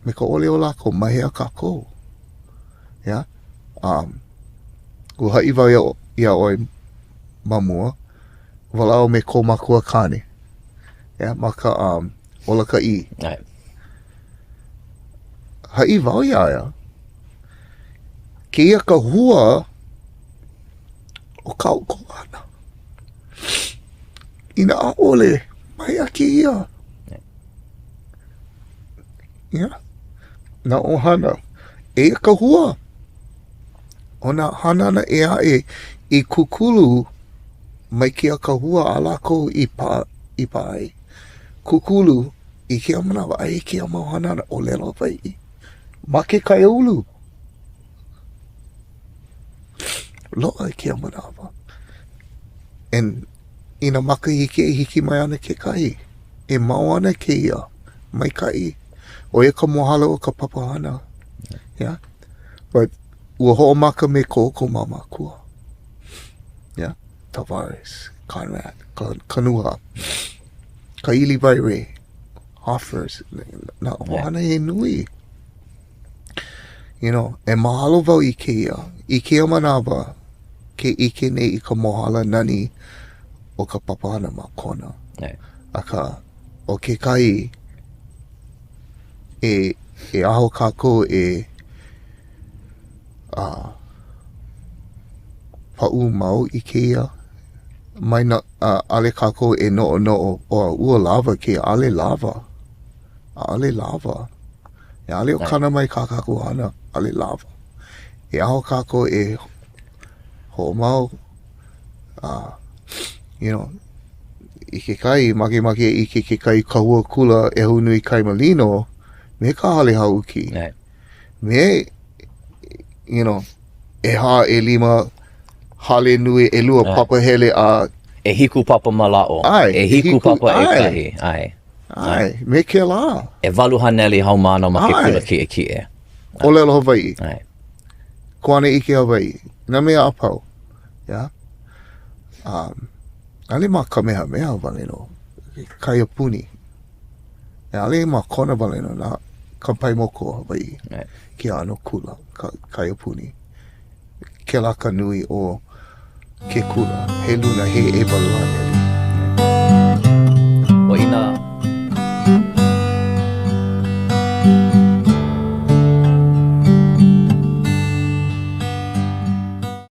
me ka ole o lako mahea kako. Yeah. Ua haʻi wau ia oi mamua. Walao me ko Makuahine. Yeah, ma ka ola ka I. Right. Haʻi wau ia. Keia kahua o ka ʻohana. Ina ʻaʻole mai a keia. Yeah. Na ʻohana. Eia kahua. O na hanana e aʻe I kukulu mai kia kahua a lako I pa ai. Kukulu I kia manawa ai kia mau hanana o ʻŌlelo vai. Ma ke kaiaulu. Loa I kia manawa. And ina makahiki e hiki mai ana ke kai. E mau ana ke ia. Mai kai. O e ka mohala o ka papahana. Yeah. But ua hoʻomaka me ko mamakua. Yeah. Tavares, Conrad, Kanua, Kaili Vaire, Hoffers, na ʻohana he nui. You know, e mahalo wau I kia manawa, ke ike nei I ka mohala nani o ka papahana ma Kona. Right. Aka, o ke kai, e aho kako pa'u mau I keia. Mai na ale kako e no'o o a ua lava ke ale lava. Ale lava. E ale o kana mai ka kako hana, ale lava. E aho kako e ho mau, you know, I ke kai, make I ke kai kahua kula e hunui kai malino, me ka hale hauki. Right. Me, you know, e ha e lima hale nui e lua papa hele a E hiku papa malao. Ai. E hiku papa ai. e kahi. Ai. ai, me ke la. E walu haneli haumano ma ke Ai. kula kiʻe. ʻŌlelo Hawaii. Ai. Kuane ike Hawaii. Na mea apau. Yeah. Ale ma kamehameha valeno. Kaya puni. Ale ma Kona valeno na kampai moko Hawaii. Right. Ke ano kula. Kaya puni. Ke laka nui o ke kula. He luna he e valua neli. O ina